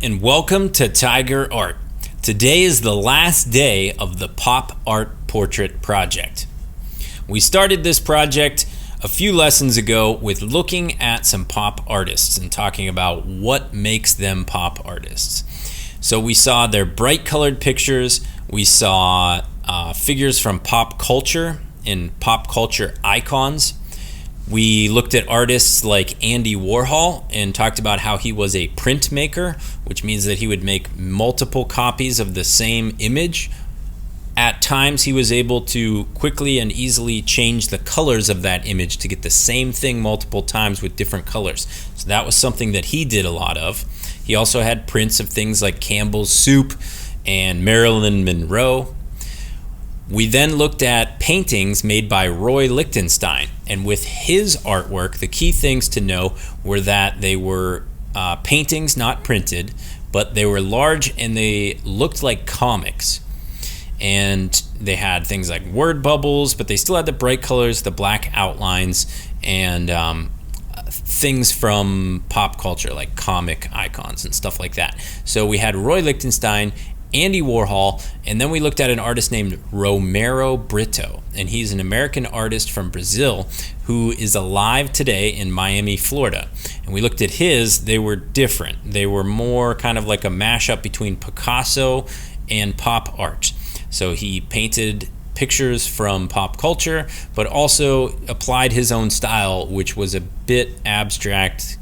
and welcome to Tiger Art. Today is the last day of the Pop Art Portrait Project. We started this project a few lessons ago with looking at some pop artists and talking about what makes them pop artists. So we saw their bright colored pictures, we saw figures from pop culture and pop culture icons. We looked at artists like Andy Warhol and talked about how he was a printmaker, which means that he would make multiple copies of the same image. At times, he was able to quickly and easily change the colors of that image to get the same thing multiple times with different colors. So that was something that he did a lot of. He also had prints of things like Campbell's Soup and Marilyn Monroe. We then looked at paintings made by Lichtenstein, and with his artwork, the key things to know were that they were paintings, not printed, but they were large and they looked like comics. And they had things like word bubbles, but they still had the bright colors, the black outlines, and things from pop culture like comic icons and stuff like that. So we had Roy Lichtenstein, Andy Warhol, and then we looked at an artist named Romero Brito, and he's an American artist from Brazil who is alive today in Miami, Florida. And we looked at his. They were different. They were more kind of like a mashup between Picasso and pop art. So he painted pictures from pop culture, but also applied his own style, which was a bit abstract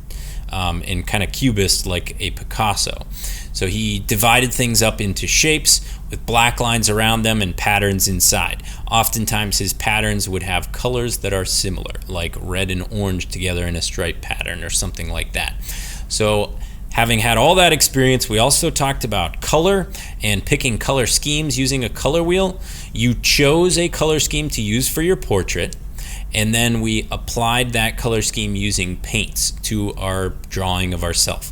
and kind of cubist like a Picasso. So he divided things up into shapes with black lines around them and patterns inside. Oftentimes his patterns would have colors that are similar, like red and orange together in a stripe pattern or something like that. So having had all that experience, we also talked about color and picking color schemes using a color wheel. You chose a color scheme to use for your portrait, and then we applied that color scheme using paints to our drawing of ourselves.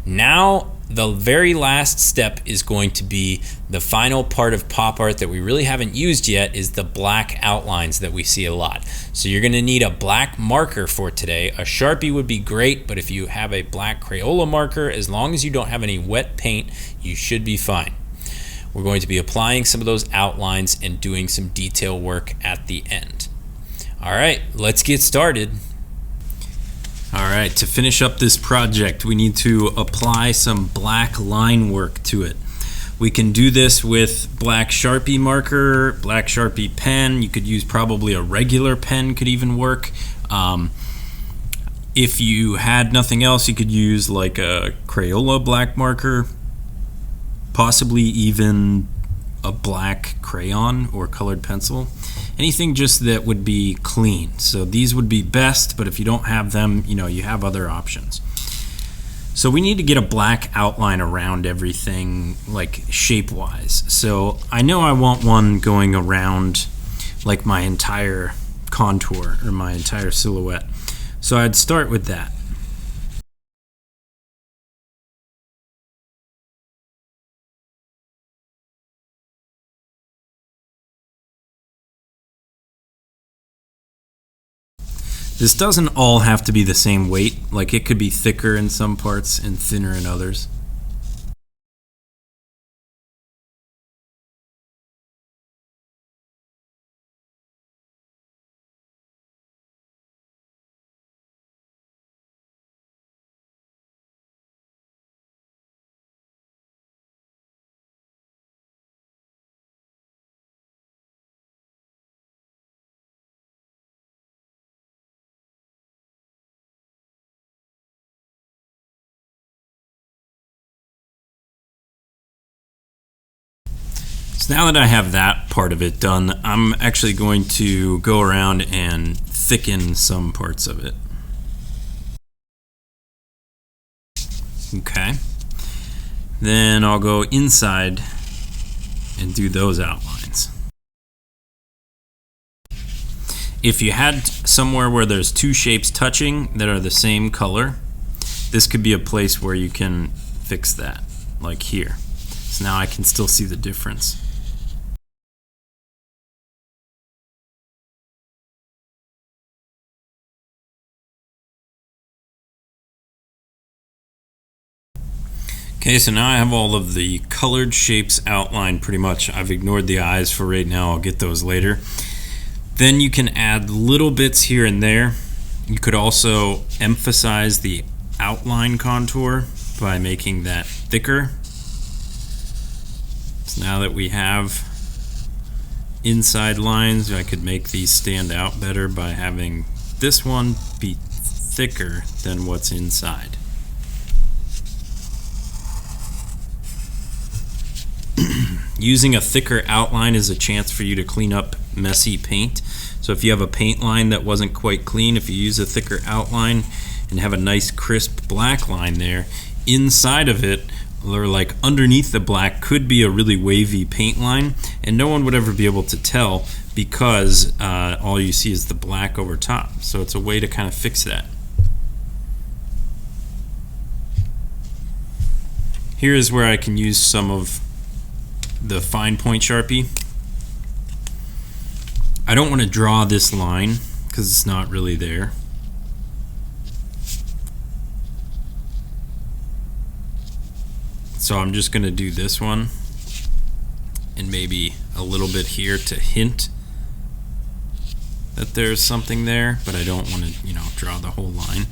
Now, the very last step is going to be the final part of pop art that we really haven't used yet, is the black outlines that we see a lot. So you're going to need a black marker for today. A Sharpie would be great, but if you have a black Crayola marker, as long as you don't have any wet paint, you should be fine. We're going to be applying some of those outlines and doing some detail work at the end. All right, let's get started. All right, to finish up this project, we need to apply some black line work to it. We can do this with black Sharpie marker, black Sharpie pen. You could use probably a regular pen could even work. If you had nothing else, you could use like a Crayola black marker, possibly even a black crayon or colored pencil. Anything just that would be clean. So these would be best, but if you don't have them, you have other options. So we need to get a black outline around everything, like shape-wise. So I know I want one going around like my entire contour or my entire silhouette. So I'd start with that. This doesn't all have to be the same weight, like it could be thicker in some parts and thinner in others. So now that I have that part of it done, I'm actually going to go around and thicken some parts of it. Okay. Then I'll go inside and do those outlines. If you had somewhere where there's two shapes touching that are the same color, this could be a place where you can fix that, like here. So now I can still see the difference. Okay, so now I have all of the colored shapes outlined pretty much. I've ignored the eyes for right now. I'll get those later. Then you can add little bits here and there. You could also emphasize the outline contour by making that thicker. So now that we have inside lines, I could make these stand out better by having this one be thicker than what's inside. Using a thicker outline is a chance for you to clean up messy paint. So if you have a paint line that wasn't quite clean, if you use a thicker outline and have a nice crisp black line there, inside of it, or like underneath the black, could be a really wavy paint line, and no one would ever be able to tell because all you see is the black over top. So it's a way to kind of fix that. Here is where I can use some of the fine point Sharpie. I don't want to draw this line because it's not really there. So I'm just going to do this one and maybe a little bit here to hint that there's something there, but I don't want to, draw the whole line.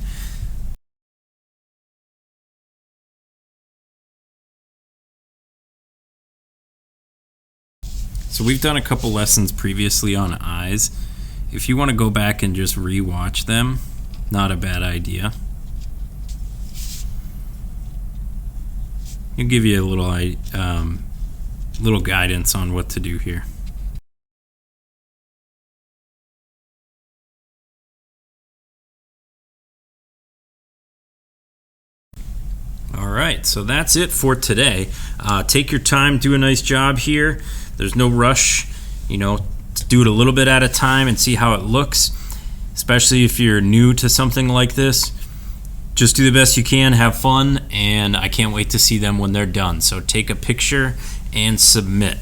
So we've done a couple lessons previously on eyes. If you want to go back and just re-watch them, not a bad idea. It'll give you a little guidance on what to do here. Alright, so that's it for today. Take your time, do a nice job here. There's no rush, do it a little bit at a time and see how it looks, especially if you're new to something like this. Just do the best you can, have fun, and I can't wait to see them when they're done. So take a picture and submit.